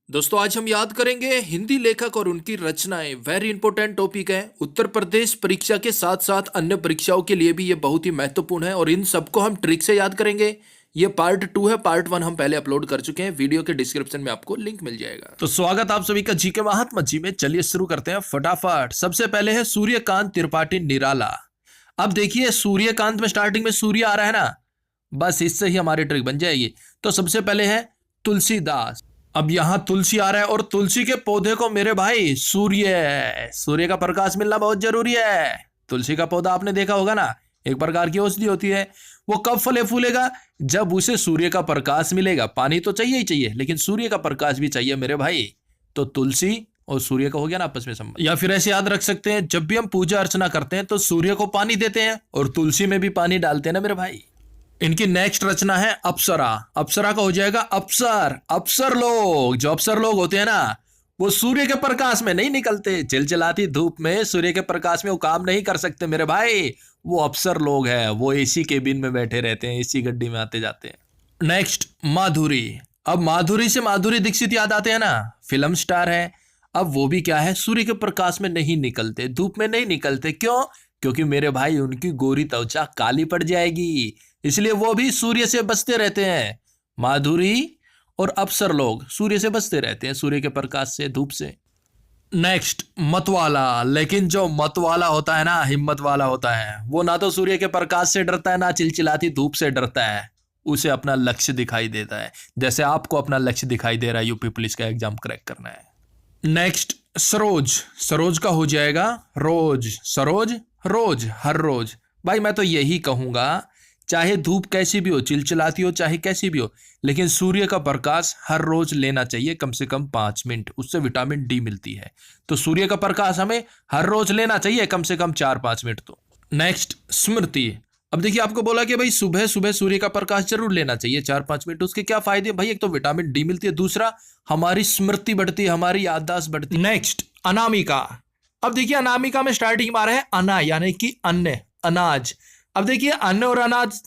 दोस्तों आज हम याद करेंगे हिंदी लेखक और उनकी रचनाएं। वेरी इंपॉर्टेंट टॉपिक है। उत्तर प्रदेश परीक्षा के साथ साथ अन्य परीक्षाओं के लिए भी ये बहुत ही महत्वपूर्ण है और इन सबको हम ट्रिक से याद करेंगे। ये पार्ट 2 है, पार्ट 1 हम पहले अपलोड कर चुके हैं। वीडियो के डिस्क्रिप्शन में आपको लिंक मिल जाएगा। तो स्वागत आप सभी का जीके महात्मा जी में। चलिए शुरू करते हैं फटाफट। सबसे पहले है सूर्यकांत त्रिपाठी निराला। अब देखिए सूर्यकांत में स्टार्टिंग में सूर्य आ रहा है ना, बस इससे ही हमारी ट्रिक बन जाएगी। तो सबसे पहले है तुलसीदास। अब यहां तुलसी आ रहा है और तुलसी के पौधे को मेरे भाई सूर्य का प्रकाश मिलना बहुत जरूरी है। तुलसी का पौधा आपने देखा होगा ना, एक प्रकार की औषधि होती है। वो कब फले फूलेगा? जब उसे सूर्य का प्रकाश मिलेगा। पानी तो चाहिए ही चाहिए, लेकिन सूर्य का प्रकाश भी चाहिए मेरे भाई। तो तुलसी और सूर्य का हो गया ना आपस में संबंध। या फिर ऐसे याद रख सकते हैं, जब भी हम पूजा अर्चना करते हैं तो सूर्य को पानी देते हैं और तुलसी में भी पानी डालते हैं ना मेरे भाई। इनकी नेक्स्ट रचना है अप्सरा। अप्सरा का हो जाएगा अप्सर। अप्सर लोग, जो अप्सर लोग होते हैं ना, वो सूर्य के प्रकाश में नहीं निकलते। चिलचिलाती धूप में सूर्य के प्रकाश में वो काम नहीं कर सकते मेरे भाई। वो अप्सर लोग हैं, वो एसी केबिन में बैठे रहते हैं, एसी गड्डी में आते जाते हैं। नेक्स्ट माधुरी। अब माधुरी से माधुरी दीक्षित याद आते हैं ना, फिल्म स्टार है। अब वो भी क्या है, सूर्य के प्रकाश में नहीं निकलते, धूप में नहीं निकलते। क्यों? क्योंकि मेरे भाई उनकी गोरी त्वचा काली पड़ जाएगी, इसलिए वो भी सूर्य से बचते रहते हैं। माधुरी और अप्सर लोग सूर्य से बचते रहते हैं, सूर्य के प्रकाश से, धूप से। नेक्स्ट मतवाला। लेकिन जो मतवाला होता है ना, हिम्मत वाला होता है, वो ना तो सूर्य के प्रकाश से डरता है, ना चिलचिलाती धूप से डरता है। उसे अपना लक्ष्य दिखाई देता है, जैसे आपको अपना लक्ष्य दिखाई दे रहा है, यूपी पुलिस का एग्जाम क्रैक करना है। नेक्स्ट सरोज। सरोज का हो जाएगा रोज। सरोज रोज, हर रोज। भाई मैं तो यही कहूंगा, चाहे धूप कैसी भी हो, चिलचिलाती हो, चाहे कैसी भी हो, लेकिन सूर्य का प्रकाश हर रोज लेना चाहिए, कम से कम 5 मिनट। उससे विटामिन डी मिलती है। तो सूर्य का प्रकाश हमें हर रोज लेना चाहिए, कम से कम 4-5 मिनट तो। नेक्स्ट स्मृति। अब देखिए आपको बोला कि भाई सुबह सुबह सूर्य का प्रकाश जरूर लेना चाहिए 4-5 मिनट। उसके क्या फायदे भाई? एक तो विटामिन डी मिलती है, दूसरा हमारी स्मृति बढ़ती है, हमारी याददाश्त बढ़ती है। नेक्स्ट अनामिका। अब देखिए अनामिका में स्टार्टिंग में आ रहा है अना, यानी कि अन्न, अनाज। अब देखिए अन्न और अनाज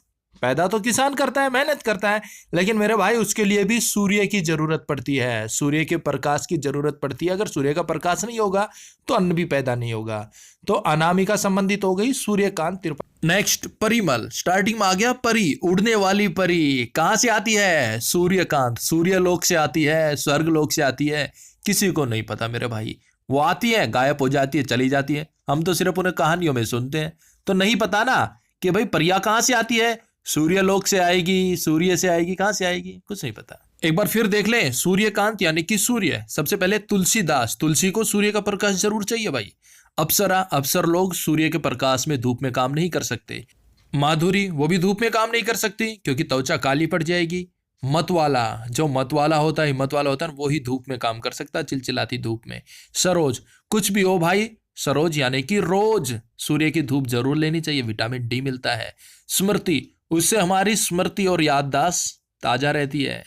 पैदा तो किसान करता है, मेहनत करता है, लेकिन मेरे भाई उसके लिए भी सूर्य की जरूरत पड़ती है, सूर्य के प्रकाश की जरूरत पड़ती है। अगर सूर्य का प्रकाश नहीं होगा तो अन्न भी पैदा नहीं होगा। तो अनामिका संबंधित हो गई सूर्यकांत त्रिपाठी। नेक्स्ट परिमल। स्टार्टिंग में आ गया परी, उड़ने वाली परी। कहां से आती है? सूर्यकांत, सूर्यलोक से आती है, स्वर्गलोक से आती है। किसी को नहीं पता मेरे भाई। वो आती है, गायब हो जाती है, चली जाती है। हम तो सिर्फ उन्हें कहानियों में सुनते हैं, तो नहीं पता ना कि भाई परिया कहां से आती है। सूर्यलोक से आएगी, सूर्य से आएगी, कहां से आएगी, कुछ नहीं पता। एक बार फिर देख लें, सूर्यकांत यानी कि सूर्य। सबसे पहले तुलसीदास, तुलसी को सूर्य का प्रकाश जरूर चाहिए भाई। अप्सरा, अप्सर लोग सूर्य के प्रकाश में धूप में काम नहीं कर सकते। माधुरी, वो भी धूप में काम नहीं कर सकती क्योंकि त्वचा काली पड़ जाएगी। मतवाला, जो मतवाला होता है, हिम्मत वाला होता है, वो ही धूप में काम कर सकता है, चिलचिलाती धूप में। सरोज, कुछ भी हो भाई, सरोज यानी कि रोज सूर्य की धूप जरूर लेनी चाहिए, विटामिन डी मिलता है। स्मृति, उससे हमारी स्मृति और याददाश्त ताजा रहती है।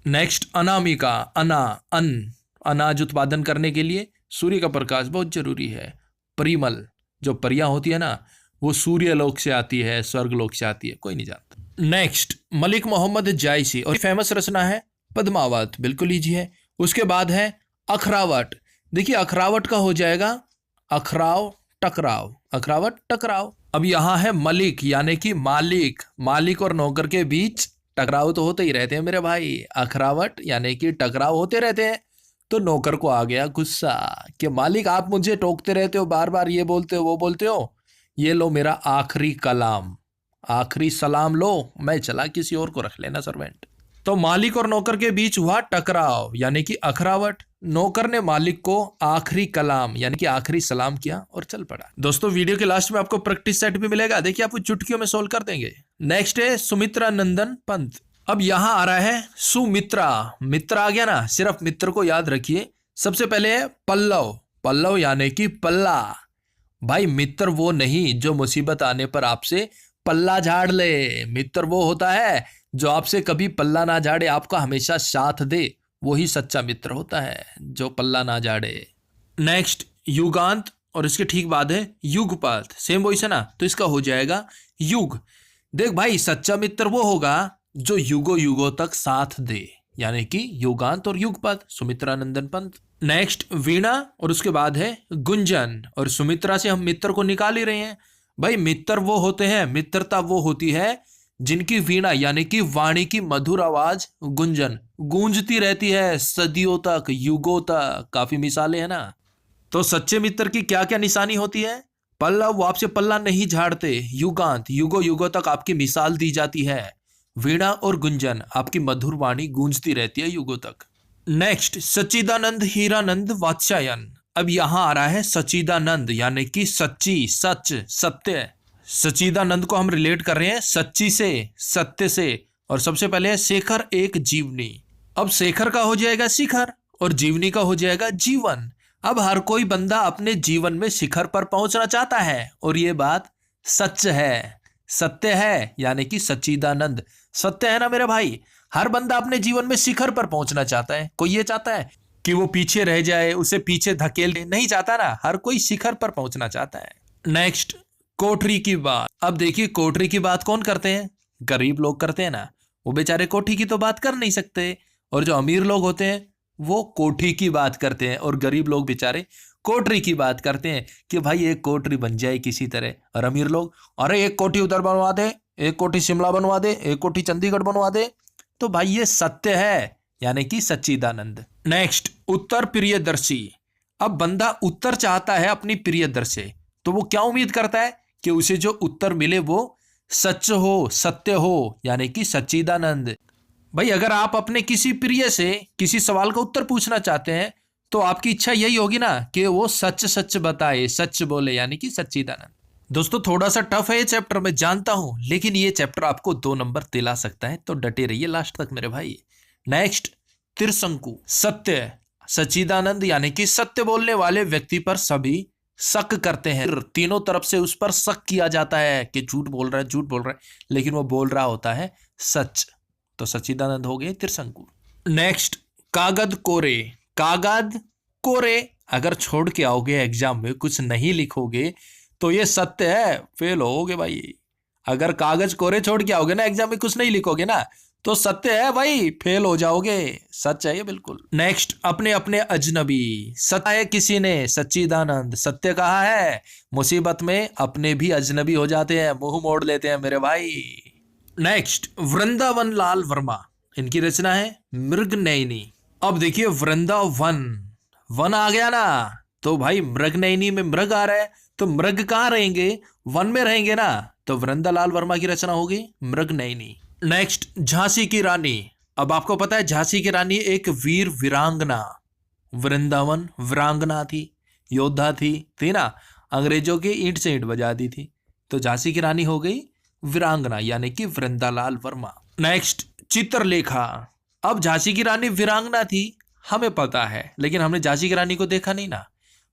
नेक्स्ट अनामिका। अना, अन्न, अनाज उत्पादन करने के लिए सूर्य का प्रकाश बहुत जरूरी है। परिमल, जो परियां होती है ना, वो सूर्यलोक से आती है, स्वर्गलोक से आती है, कोई नहीं जानता। नेक्स्ट मलिक मोहम्मद जायसी, और फेमस रचना है पद्मावत, बिल्कुल ईजी है। उसके बाद है अखरावट। देखिए अखरावट का हो जाएगा अखराव टकराव, अखरावट टकराव। अब यहां है मलिक यानी कि मालिक। मालिक और नौकर के बीच टकराव तो होते ही रहते हैं मेरे भाई। अखरावट यानी कि टकराव होते रहते हैं। तो नौकर को आ गया गुस्सा कि मालिक आप मुझे टोकते रहते हो, बार बार ये बोलते हो, वो बोलते हो, ये लो मेरा आखिरी कलाम, आखिरी सलाम लो, मैं चला, किसी और को रख लेना सर्वेंट। तो मालिक और नौकर के बीच हुआ टकराव यानी कि अखरावट। नौकर ने मालिक को आखिरी कलाम यानी कि आखिरी सलाम किया और चल पड़ा। दोस्तों वीडियो के लास्ट में आपको प्रैक्टिस सेट भी मिलेगा, देखिए आपको चुटकियों में सोल्व कर देंगे। नेक्स्ट है सुमित्रा नंदन पंत। अब यहां आ रहा है सुमित्रा। मित्र आ गया ना, सिर्फ मित्र को याद रखिए। सबसे पहले है पल्लव। पल्लव यानी कि पल्ला। भाई मित्र वो नहीं जो मुसीबत आने पर आपसे पल्ला झाड़ ले। मित्र वो होता है जो आपसे कभी पल्ला ना झाड़े, आपका हमेशा साथ दे, वही सच्चा मित्र होता है, जो पल्ला ना झाड़े। नेक्स्ट युगांत, और इसके ठीक बाद है युगपथ। सेम वॉइस है ना, तो इसका हो जाएगा युग। देख भाई सच्चा मित्र वो होगा जो युगों युगों तक साथ दे, यानी कि युगांत और युगपद, सुमित्रा नंदन पंत। नेक्स्ट वीणा और उसके बाद है गुंजन, और सुमित्रा से हम मित्र को निकाल ही रहे हैं। भाई मित्र वो होते हैं, मित्रता वो होती है जिनकी वीणा यानी कि वाणी की मधुर आवाज गुंजन गूंजती रहती है सदियों तक, युगों तक। काफी मिसालें हैं ना। तो सच्चे मित्र की क्या क्या निशानी होती है? पल्ला, वो आपसे पल्ला नहीं झाड़ते। युगांत, युगों युगों तक आपकी मिसाल दी जाती है। वीणा और गुंजन, आपकी मधुर वाणी गूंजती रहती है युगों तक। नेक्स्ट सच्चिदानंद हीरानंद वात्स्यायन। अब यहां आ रहा है सच्चिदानंद यानी कि सच्ची, सच, सत्य। सच्चिदानंद को हम रिलेट कर रहे हैं सच्ची से, सत्य से। और सबसे पहले है शेखर एक जीवनी। अब शेखर का हो जाएगा शिखर और जीवनी का हो जाएगा जीवन। अब हर कोई बंदा अपने जीवन में शिखर पर पहुंचना चाहता है और ये बात सच है, सत्य है, यानी कि सच्चिदानंद सत्य है ना मेरे भाई। हर बंदा अपने जीवन में शिखर पर पहुंचना चाहता है। कोई ये चाहता है कि वो पीछे रह जाए, उसे पीछे धकेल दे? नहीं चाहता ना, हर कोई शिखर पर पहुंचना चाहता है। नेक्स्ट कोठरी की बात। अब देखिए कोठरी की बात कौन करते हैं? गरीब लोग करते हैं ना। वो बेचारे कोठी की तो बात कर नहीं सकते, और जो अमीर लोग होते हैं वो कोठी की बात करते हैं, और गरीब लोग बेचारे कोठरी की बात करते हैं कि भाई एक कोठरी बन जाए किसी तरह। और अमीर लोग, अरे एक कोठी उधर बनवा दे, एक कोठी शिमला बनवा दे, एक कोठी चंडीगढ़ बनवा दे। तो भाई ये सत्य है, यानी कि सच्चिदानंद। नेक्स्ट उत्तर प्रियदर्शी। अब बंदा उत्तर चाहता है अपनी प्रियदर्शी से, तो वो क्या उम्मीद करता है कि उसे जो उत्तर मिले वो सच हो, सत्य हो, यानी कि सच्चिदानंद। भाई अगर आप अपने किसी प्रिय से किसी सवाल का उत्तर पूछना चाहते हैं तो आपकी इच्छा यही होगी ना कि वो सच सच बताए, सच बोले, यानी कि सच्चिदानंद। दोस्तों थोड़ा सा टफ है ये चैप्टर, मैं जानता हूं, लेकिन ये चैप्टर आपको 2 नंबर दिला सकता है, तो डटे रहिए लास्ट तक मेरे भाई। नेक्स्ट त्रिशंकु। सत्य, सच्चिदानंद यानी कि सत्य बोलने वाले व्यक्ति पर सभी शक करते हैं। तीनों तरफ से उस पर शक किया जाता है कि झूठ बोल रहा है, झूठ बोल रहा है, लेकिन वो बोल रहा होता है सच। तो सच्चिदानंद हो गए त्रिशंकु। नेक्स्ट कागद कोरे। कागद कोरे, अगर छोड़ के आओगे एग्जाम में, कुछ नहीं लिखोगे तो ये सत्य है, फेल होगे भाई। अगर कागज कोरे छोड़ के आओगे ना एग्जाम में, कुछ नहीं लिखोगे ना, तो सत्य है भाई, फेल हो जाओगे। सच है ये बिल्कुल। नेक्स्ट अपने अपने अजनबी। सत्य है किसी ने, सच्चिदानंद सत्य कहा है, मुसीबत में अपने भी अजनबी हो जाते हैं, मुंह मोड़ लेते हैं मेरे भाई। नेक्स्ट वृंदावन लाल वर्मा। इनकी रचना है मृगनयनी। अब देखिए वृंदावन, वन आ गया ना, तो भाई मृगनयनी में मृग आ रहा है, तो मृग कहाँ रहेंगे? वन में रहेंगे ना। तो वृंदालाल वर्मा की रचना होगी मृगनयनी। नेक्स्ट झांसी की रानी। अब आपको पता है झांसी की रानी एक वीर वीरांगना, वृंदावन वीरांगना थी, योद्धा थी ना, अंग्रेजों की ईंट से ईंट बजा दी थी। तो झांसी की रानी हो गई वीरांगना, यानी कि वृंदालाल वर्मा। नेक्स्ट चित्रलेखा। अब झांसी की रानी वीरांगना थी, हमें पता है, लेकिन हमने झांसी की रानी को देखा नहीं ना,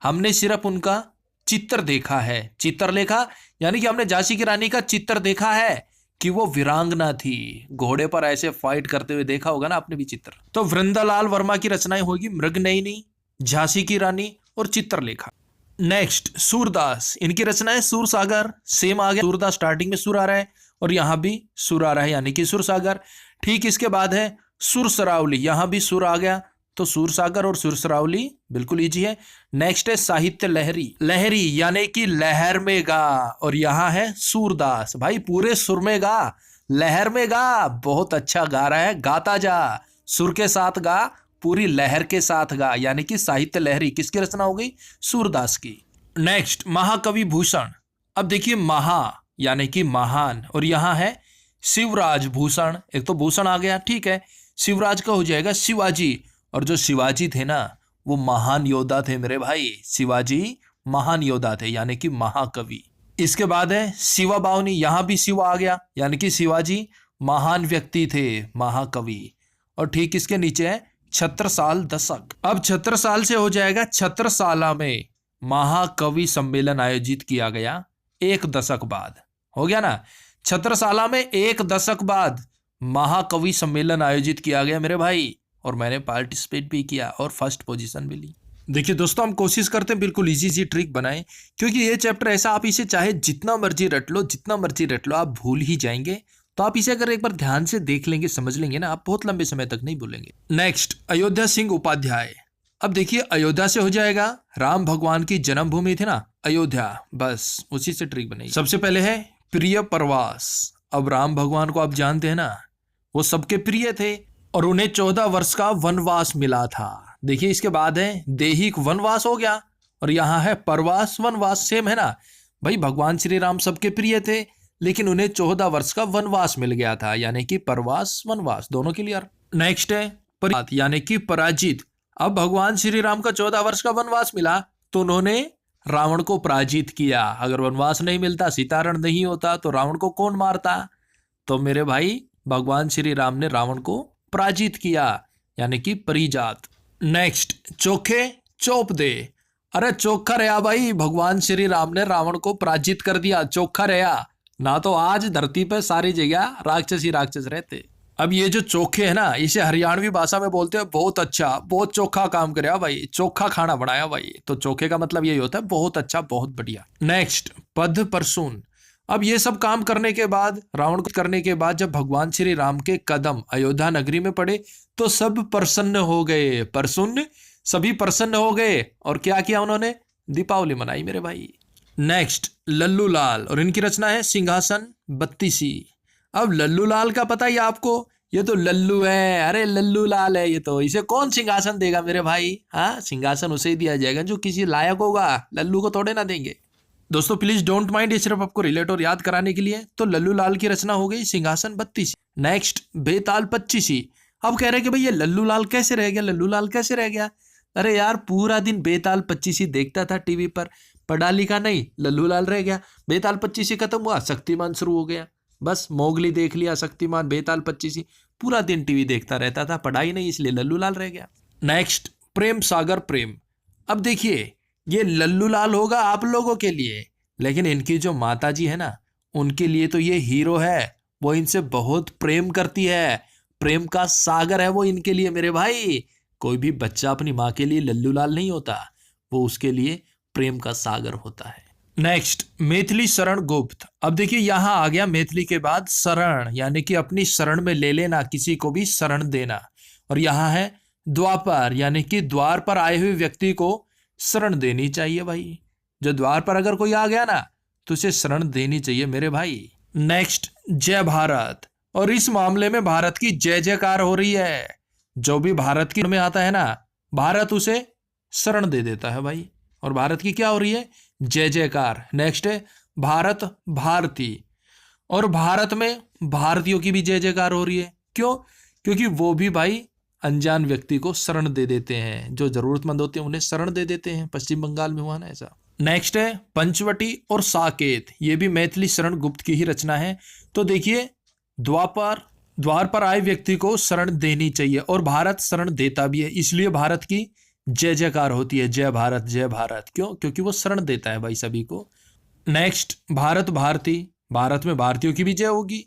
हमने सिर्फ उनका चित्र देखा है। चित्रलेखा यानी कि हमने झांसी की रानी का चित्र देखा है कि वो वीरांगना थी, घोड़े पर ऐसे फाइट करते हुए देखा होगा ना आपने भी चित्र। तो वृंदालाल वर्मा की रचनाएं होगी मृगनयनी, झांसी की रानी और चित्रलेखा। नेक्स्ट सूरदास। इनकी रचना है सूरसागर। सेम आ गया, सूरदास स्टार्टिंग में सुर आ रहा है और यहां भी सुर आ रहा है, यानी कि सुरसागर। ठीक इसके बाद है सुरसरावली, यहां भी सुर आ गया, तो सूरसागर और सुरसरावली बिल्कुल इजी है। नेक्स्ट है साहित्य लहरी। लहरी यानी कि लहर में गा, और यहां है सूरदास, भाई पूरे सुर में गा, लहर में गा, बहुत अच्छा गा रहा है, गाता जा, सुर के साथ गा, पूरी लहर के साथ गा, यानी कि साहित्य लहरी किसकी रचना हो गई? सूरदास की। नेक्स्ट महाकवि भूषण। अब देखिए महा यानी कि महान, और यहां है शिवराज भूषण, एक तो भूषण आ गया, ठीक है। शिवराज का हो जाएगा शिवाजी, और जो शिवाजी थे ना वो महान योद्धा थे मेरे भाई, शिवाजी महान योद्धा थे, यानी कि महाकवि। इसके बाद है शिवा बावनी, यहां भी शिवा आ गया, यानी कि शिवाजी महान व्यक्ति थे, महाकवि। और ठीक इसके नीचे है छत्रसाल दशक। अब छत्रसाल से हो जाएगा छत्रसाला में महाकवि सम्मेलन आयोजित किया गया 1 दशक बाद, हो गया ना। छत्रसाला में 1 दशक बाद महाकवि सम्मेलन आयोजित किया गया मेरे भाई, और मैंने पार्टिसिपेट भी किया और फर्स्ट पोजीशन भी ली। देखिए दोस्तों हम कोशिश करते हैं बिल्कुल इजी सी ट्रिक बनाएं, क्योंकि ये चैप्टर ऐसा आप इसे चाहे जितना मर्जी रट लो, जितना मर्जी रट लो, आप भूल ही जाएंगे। तो आप इसे अगर एक बार ध्यान से देख लेंगे, समझ लेंगे ना, आप बहुत लंबे समय तक नहीं भूलेंगे। नेक्स्ट, अयोध्या सिंह उपाध्याय। अब देखिए, अयोध्या से हो जाएगा, राम भगवान की जन्मभूमि थी ना अयोध्या, बस उसी से ट्रिक बनेगी। सबसे पहले है प्रिय प्रवास। अब राम भगवान को आप जानते हैं ना, वो सबके प्रिय थे और उन्हें 14 वर्ष का वनवास मिला था। देखिए, इसके बाद है दैहिक वनवास हो गया और यहाँ है प्रवास वनवास, सेम है ना भाई। भगवान श्री राम सबके प्रिय थे लेकिन उन्हें 14 वर्ष का वनवास मिल गया था, यानी कि प्रवास वनवास, दोनों क्लियर। नेक्स्ट है परिजात, यानी कि पराजित। अब भगवान श्री राम का 14 वर्ष का वनवास मिला तो उन्होंने रावण को पराजित किया। अगर वनवास नहीं मिलता, सीतारण नहीं होता, तो रावण को कौन मारता? तो मेरे भाई भगवान श्री राम ने रावण को पराजित किया, यानी कि परिजात। नेक्स्ट, चोखे चोप दे। अरे चोखा रहा भाई, भगवान श्री राम ने रावण को पराजित कर दिया, चोखा रहा ना। तो आज धरती पे सारी जगह राक्षस ही राक्षस रहते। अब ये जो चोखे है ना, इसे हरियाणवी भाषा में बोलते हैं बहुत अच्छा, बहुत चोखा काम करे भाई, चोखा खाना बनाया भाई। तो चोखे का मतलब यही होता है बहुत अच्छा, बहुत बढ़िया। नेक्स्ट, पद परसून। अब ये सब काम करने के बाद, रावण को करने के बाद, जब भगवान श्री राम के कदम अयोध्या नगरी में पड़े तो सब प्रसन्न हो गए। प्रसन्न, सभी प्रसन्न हो गए। और क्या किया उन्होंने? दीपावली मनाई मेरे भाई। नेक्स्ट, लल्लू लाल, और इनकी रचना है सिंहासन बत्तीसी। अब लल्लू लाल का पता ही आपको, ये तो लल्लू है, अरे लल्लू लाल है ये तो, इसे कौन सिंहासन देगा मेरे भाई? हाँ, सिंहासन उसे ही दिया जाएगा जो किसी लायक होगा, लल्लू को थोड़े ना देंगे। दोस्तों प्लीज डोंट माइंड, ये सिर्फ आपको रिलेट और याद कराने के लिए। तो लल्लू लाल की रचना हो गई सिंहासन बत्तीसी। नेक्स्ट, बेताल पच्चीसी। अब कह रहे हैं कि भाई ये लल्लू लाल कैसे रह गया, लल्लू लाल कैसे रह गया? अरे यार, पूरा दिन बेताल पच्चीसी देखता था टीवी पर, पढ़ा लिखा नहीं, लल्लू लाल रह गया। बेताल पच्चीसी खत्म हुआ, शक्तिमान शुरू हो गया, बस मोगली देख लिया, शक्तिमान, बेताल पच्चीसी, पूरा दिन टीवी देखता रहता था, पढ़ाई नहीं, इसलिए लल्लू लाल रह गया। नेक्स्ट, प्रेम सागर प्रेम। अब देखिए, ये लल्लू लाल होगा आप लोगों के लिए, लेकिन इनकी जो माता जी है ना, उनके लिए तो ये हीरो है, वो इनसे बहुत प्रेम करती है, प्रेम का सागर है वो इनके लिए मेरे भाई। कोई भी बच्चा अपनी माँ के लिए लल्लू लाल नहीं होता, वो उसके लिए प्रेम का सागर होता है। नेक्स्ट, मैथिली शरण गुप्त। अब देखिए, यहां आ गया मैथिली के बाद शरण, यानी कि अपनी शरण में ले लेना, किसी को भी शरण देना। और यहां है द्वापर, यानी कि द्वार पर आए हुए व्यक्ति को शरण देनी चाहिए भाई। जो द्वार पर अगर कोई आ गया ना, तो उसे शरण देनी चाहिए मेरे भाई। नेक्स्ट, जय भारत। और इस मामले में भारत की जय जयकार हो रही है। जो भी भारत की में आता है ना, भारत उसे शरण दे देता है भाई, और भारत की क्या हो रही है? जय जयकार। नेक्स्ट है भारत भारती, और भारत में भारतीयों की भी जय जयकार हो रही है। क्यों? क्योंकि वो भी भाई अनजान व्यक्ति को शरण दे देते हैं, जो जरूरतमंद होते हैं उन्हें शरण दे देते हैं। पश्चिम बंगाल में हुआ ना ऐसा। नेक्स्ट है पंचवटी और साकेत, ये भी मैथिली शरण गुप्त की ही रचना है। तो देखिए, द्वार पर आए व्यक्ति को शरण देनी चाहिए, और भारत शरण देता भी है, इसलिए भारत की जय जयकार होती है, जय भारत जय भारत। क्यों? क्योंकि वो शरण देता है भाई सभी को। नेक्स्ट, भारत भारती, भारत में भारतीयों की भी जय होगी।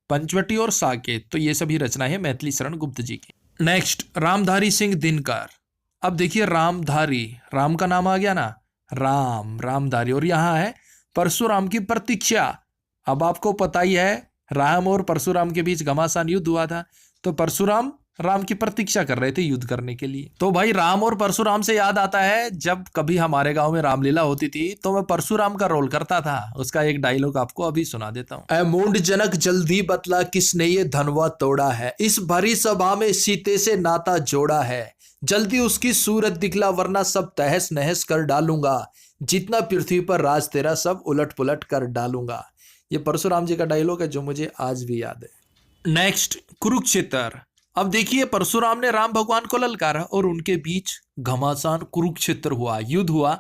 पंचवटी और साकेत, तो ये सभी रचना है मैथिली शरण गुप्त जी की। नेक्स्ट, रामधारी सिंह दिनकर। अब देखिए, रामधारी, राम का नाम आ गया ना, राम, रामधारी। और यहाँ है परशुराम की प्रतीक्षा। अब आपको पता ही है, राम और परशुराम के बीच घमासान युद्ध हुआ था, तो परशुराम राम की प्रतीक्षा कर रहे थे युद्ध करने के लिए। तो भाई राम और परशुराम से याद आता है, जब कभी हमारे गांव में रामलीला होती थी तो मैं परशुराम का रोल करता था। उसका एक डायलॉग आपको अभी सुना देता हूँ। ऐ मूंड जनक जल्दी बतला, किसने ये धनवा तोड़ा है, इस भरी सभा में सीते से नाता जोड़ा है, जल्दी उसकी सूरत दिखला वरना सब तहस नहस कर डालूंगा, जितना पृथ्वी पर राज तेरा सब उलट पुलट कर डालूंगा। ये परशुराम जी का डायलॉग है जो मुझे आज भी याद है। नेक्स्ट, कुरुक्षेत्र। अब देखिए, परशुराम ने राम भगवान को ललकारा और उनके बीच घमासान कुरुक्षेत्र हुआ, युद्ध हुआ।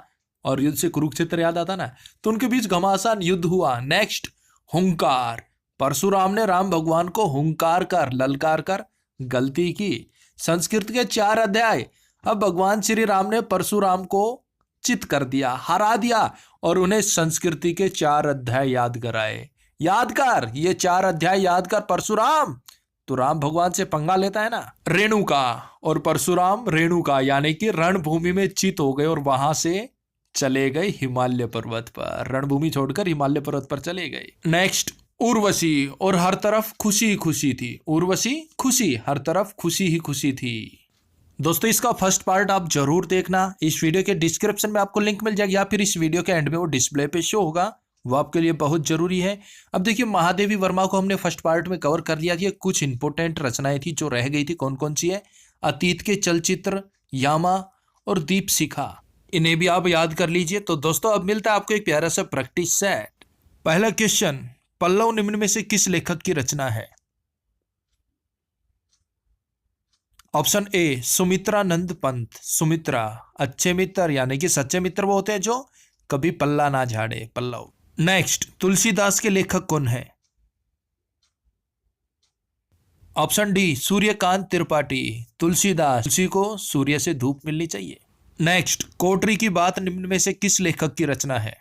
और युद्ध से कुरुक्षेत्र याद आता ना, तो उनके बीच घमासान युद्ध हुआ। नेक्स्ट, हुंकार। परशुराम ने राम भगवान को हुंकार कर, ललकार कर गलती की। संस्कृत के 4 अध्याय। अब भगवान श्री राम ने परशुराम को चित कर दिया, हरा दिया, और उन्हें संस्कृति के 4 अध्याय याद कराए। याद कर, ये 4 अध्याय याद कर परशुराम। तो राम भगवान से पंगा लेता है ना। रेणुका, और परशुराम रेणुका यानी कि रणभूमि में चित हो गए और वहां से चले गए हिमालय पर्वत पर, रणभूमि छोड़कर हिमालय पर्वत पर चले गए। नेक्स्ट, उर्वशी, और हर तरफ खुशी ही खुशी थी। उर्वशी खुशी, हर तरफ खुशी ही खुशी थी। दोस्तों इसका फर्स्ट पार्ट आप जरूर देखना, इस वीडियो के डिस्क्रिप्शन में आपको लिंक मिल जाएगी या फिर इस वीडियो के एंड में वो डिस्प्ले पे शो होगा, वो आपके लिए बहुत जरूरी है। अब देखिए महादेवी वर्मा को हमने फर्स्ट पार्ट में कवर कर लिया कि कुछ इंपॉर्टेंट रचनाएं थी जो रह गई थी, कौन कौन सी है। अतीत के चलचित्र, यामा और दीप शिखा, इन्हें भी आप याद कर लीजिए। तो दोस्तों अब मिलता है आपको एक प्यारा सा प्रैक्टिस सेट। पहला क्वेश्चन, पल्लव निम्न में से किस लेखक की रचना है? Option A Sumitranand Pant. सुमित्रा, अच्छे मित्र यानी कि सच्चे मित्र वो होते हैं जो कभी पल्ला ना झाड़े, पल्लव। नेक्स्ट, तुलसीदास के लेखक कौन है? Option D Suryakant Tripathi. तुलसीदास, तुलसी को सूर्य से धूप मिलनी चाहिए। नेक्स्ट, कोटरी की बात निम्न में से किस लेखक की रचना है?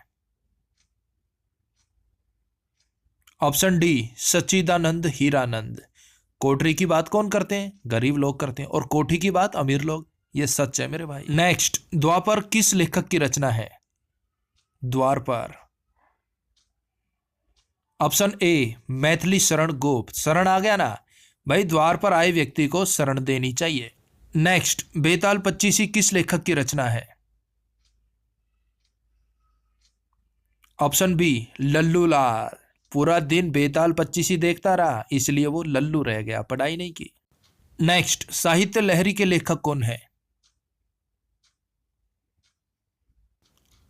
ऑप्शन डी सच्चिदानंद हीरानंद। कोटरी की बात कौन करते हैं? गरीब लोग करते हैं, और कोठी की बात अमीर लोग, ये सच है मेरे भाई। नेक्स्ट, द्वापर किस लेखक की रचना है? द्वारपर। ऑप्शन ए मैथिली शरण गोप। शरण आ गया ना भाई, द्वार पर आए व्यक्ति को शरण देनी चाहिए। नेक्स्ट, बेताल पच्चीसी किस लेखक की रचना है? ऑप्शन बी लल्लू लाल। पूरा दिन बेताल पच्चीसी देखता रहा, इसलिए वो लल्लू रह गया, पढ़ाई नहीं की। नेक्स्ट, साहित्य लहरी के लेखक कौन है?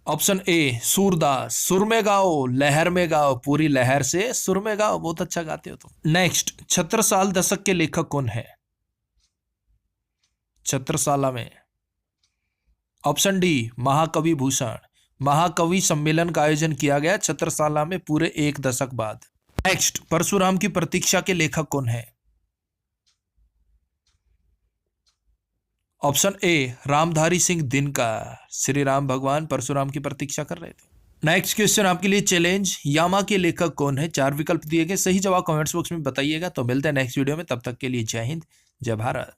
ऑप्शन ए सूरदास। सुर में गाओ, लहर में गाओ, पूरी लहर से सुर में गाओ, बहुत अच्छा गाते हो तुम। नेक्स्ट, छत्रसाल दशक के लेखक कौन है? छत्रसाला में। ऑप्शन डी महाकवि भूषण। महाकवि सम्मेलन का आयोजन किया गया छत्रसाला में पूरे एक दशक बाद। नेक्स्ट, परशुराम की प्रतीक्षा के लेखक कौन है? Option A Ramdhari Singh Dinkar. श्री राम भगवान परशुराम की प्रतीक्षा कर रहे थे। नेक्स्ट क्वेश्चन आपके लिए चैलेंज, यामा के लेखक कौन है? 4 विकल्प दिए गए, सही जवाब कमेंट्स बॉक्स में बताइएगा। तो मिलते हैं नेक्स्ट वीडियो में, तब तक के लिए जय हिंद, जय भारत।